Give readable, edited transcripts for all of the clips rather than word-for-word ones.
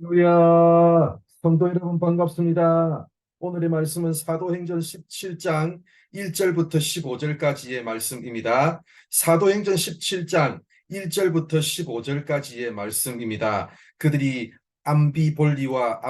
할렐루야, 성도 여러분 반갑습니다. 오늘의 말씀은 사도행전 17장 1절부터 15절까지의 말씀입니다. 사도행전 17장 1절부터 15절까지의 말씀입니다. 그들이 암비볼리와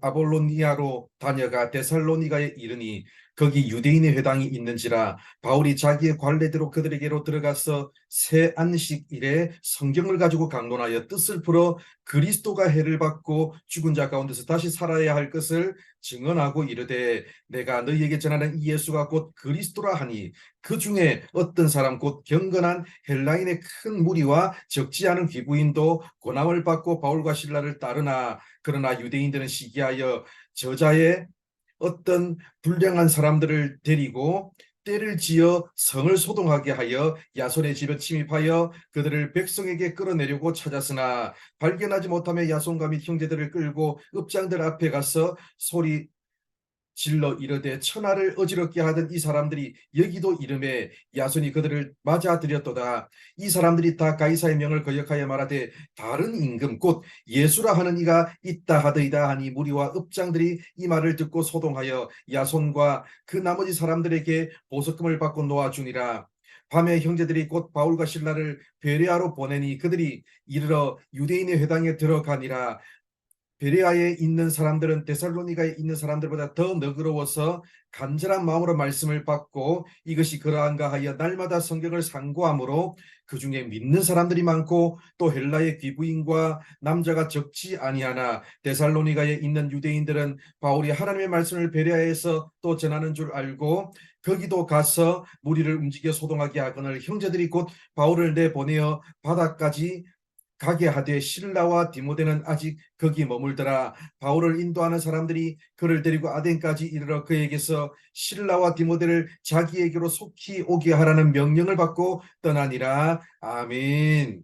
아볼로니아로 다녀가 데살로니가에 이르니 거기 유대인의 회당이 있는지라 바울이 자기의 관례대로 그들에게로 들어가서 새 안식일에 성경을 가지고 강론하여 뜻을 풀어 그리스도가 해를 받고 죽은 자 가운데서 다시 살아야 할 것을 증언하고 이르되 내가 너희에게 전하는 이 예수가 곧 그리스도라 하니 그 중에 어떤 사람 곧 경건한 헬라인의 큰 무리와 적지 않은 귀부인도 고난을 받고 바울과 실라를 따르나 그러나 유대인들은 시기하여 저자의 어떤 불량한 사람들을 데리고 때를 지어 성을 소동하게 하여 야손의 집에 침입하여 그들을 백성에게 끌어내려고 찾았으나 발견하지 못하며 야손과 및 형제들을 끌고 읍장들 앞에 가서 소리 질러 이르되 천하를 어지럽게 하던 이 사람들이 여기도 이름에 야손이 그들을 맞아들였도다. 이 사람들이 다 가이사의 명을 거역하여 말하되 다른 임금 곧 예수라 하는 이가 있다 하더이다 하니 무리와 읍장들이 이 말을 듣고 소동하여 야손과 그 나머지 사람들에게 보석금을 받고 놓아주니라. 밤에 형제들이 곧 바울과 실라를 베레아로 보내니 그들이 이르러 유대인의 회당에 들어가니라. 베레아에 있는 사람들은 데살로니가에 있는 사람들보다 더 너그러워서 간절한 마음으로 말씀을 받고 이것이 그러한가 하여 날마다 성경을 상고하므로 그 중에 믿는 사람들이 많고 또 헬라의 귀부인과 남자가 적지 아니하나 데살로니가에 있는 유대인들은 바울이 하나님의 말씀을 베레아에서 또 전하는 줄 알고 거기도 가서 무리를 움직여 소동하게 하거늘 형제들이 곧 바울을 내보내어 바다까지 가게 하되 실라와 디모데는 아직 거기 머물더라. 바울을 인도하는 사람들이 그를 데리고 아덴까지 이르러 그에게서 실라와 디모데를 자기에게로 속히 오게 하라는 명령을 받고 떠나니라. 아멘.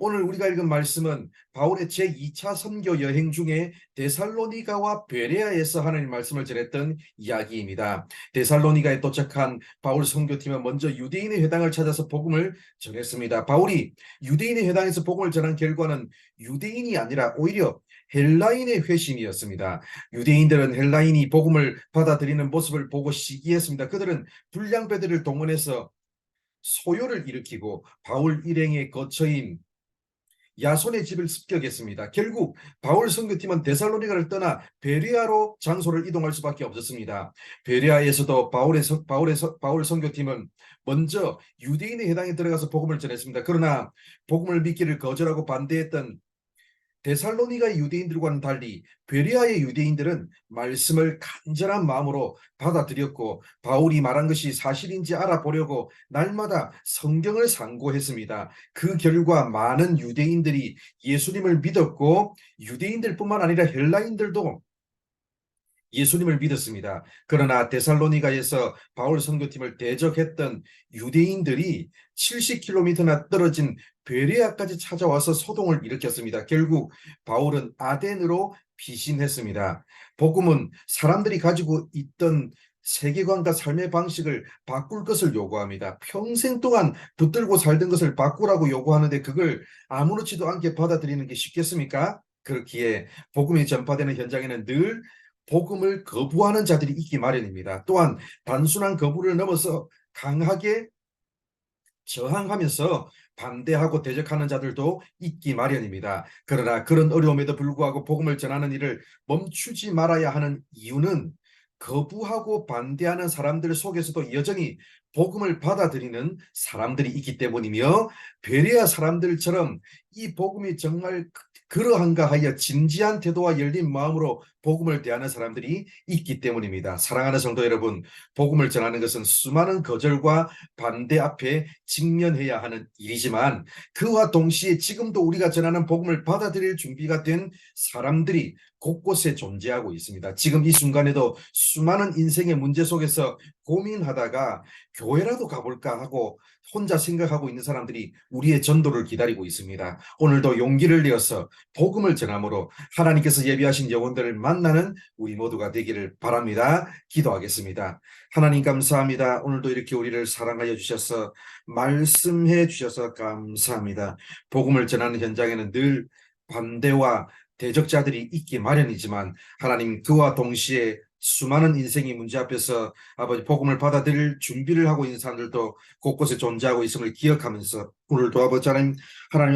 오늘 우리가 읽은 말씀은 바울의 제2차 선교 여행 중에 데살로니가와 베레아에서 하나님 말씀을 전했던 이야기입니다. 데살로니가에 도착한 바울 선교팀은 먼저 유대인의 회당을 찾아서 복음을 전했습니다. 바울이 유대인의 회당에서 복음을 전한 결과는 유대인이 아니라 오히려 헬라인의 회심이었습니다. 유대인들은 헬라인이 복음을 받아들이는 모습을 보고 시기했습니다. 그들은 불량배들을 동원해서 소요를 일으키고 바울 일행의 거처인 야손의 집을 습격했습니다. 결국 바울 선교팀은 데살로니가를 떠나 베레아로 장소를 이동할 수밖에 없었습니다. 베레아에서도 바울 선교팀은 먼저 유대인의 회당에 들어가서 복음을 전했습니다. 그러나 복음을 믿기를 거절하고 반대했던 데살로니가의 유대인들과는 달리 베레아의 유대인들은 말씀을 간절한 마음으로 받아들였고 바울이 말한 것이 사실인지 알아보려고 날마다 성경을 상고했습니다. 그 결과 많은 유대인들이 예수님을 믿었고 유대인들뿐만 아니라 헬라인들도 예수님을 믿었습니다. 그러나 데살로니가에서 바울 선교팀을 대적했던 유대인들이 70km나 떨어진 베레아까지 찾아와서 소동을 일으켰습니다. 결국 바울은 아덴으로 피신했습니다. 복음은 사람들이 가지고 있던 세계관과 삶의 방식을 바꿀 것을 요구합니다. 평생 동안 붙들고 살던 것을 바꾸라고 요구하는데 그걸 아무렇지도 않게 받아들이는 게 쉽겠습니까? 그렇기에 복음이 전파되는 현장에는 늘 복음을 거부하는 자들이 있기 마련입니다. 또한 단순한 거부를 넘어서 강하게 저항하면서 반대하고 대적하는 자들도 있기 마련입니다. 그러나 그런 어려움에도 불구하고 복음을 전하는 일을 멈추지 말아야 하는 이유는 거부하고 반대하는 사람들 속에서도 여전히 복음을 받아들이는 사람들이 있기 때문이며 베레아 사람들처럼 이 복음이 정말 그러한가 하여 진지한 태도와 열린 마음으로 복음을 대하는 사람들이 있기 때문입니다. 사랑하는 성도 여러분, 복음을 전하는 것은 수많은 거절과 반대 앞에 직면해야 하는 일이지만 그와 동시에 지금도 우리가 전하는 복음을 받아들일 준비가 된 사람들이 곳곳에 존재하고 있습니다. 지금 이 순간에도 수많은 인생의 문제 속에서 고민하다가 교회라도 가볼까 하고 혼자 생각하고 있는 사람들이 우리의 전도를 기다리고 있습니다. 오늘도 용기를 내어서 복음을 전함으로 하나님께서 예비하신 영혼들을 만나는 우리 모두가 되기를 바랍니다. 기도하겠습니다. 하나님 감사합니다. 오늘도 이렇게 우리를 사랑하여 주셔서 말씀해 주셔서 감사합니다. 복음을 전하는 현장에는 늘 반대와 대적자들이 있기 마련이지만 하나님 그와 동시에 수많은 인생의 문제 앞에서 아버지 복음을 받아들일 준비를 하고 있는 사람들도 곳곳에 존재하고 있음을 기억하면서 오늘도 아버지 하나님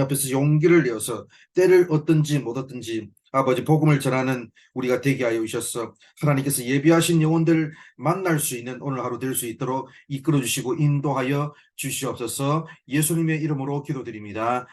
앞에서 용기를 내어서 때를 얻든지 못 얻든지 아버지 복음을 전하는 우리가 되게 하여 주셔서 하나님께서 예비하신 영혼들 만날 수 있는 오늘 하루 될 수 있도록 이끌어 주시고 인도하여 주시옵소서. 예수님의 이름으로 기도드립니다.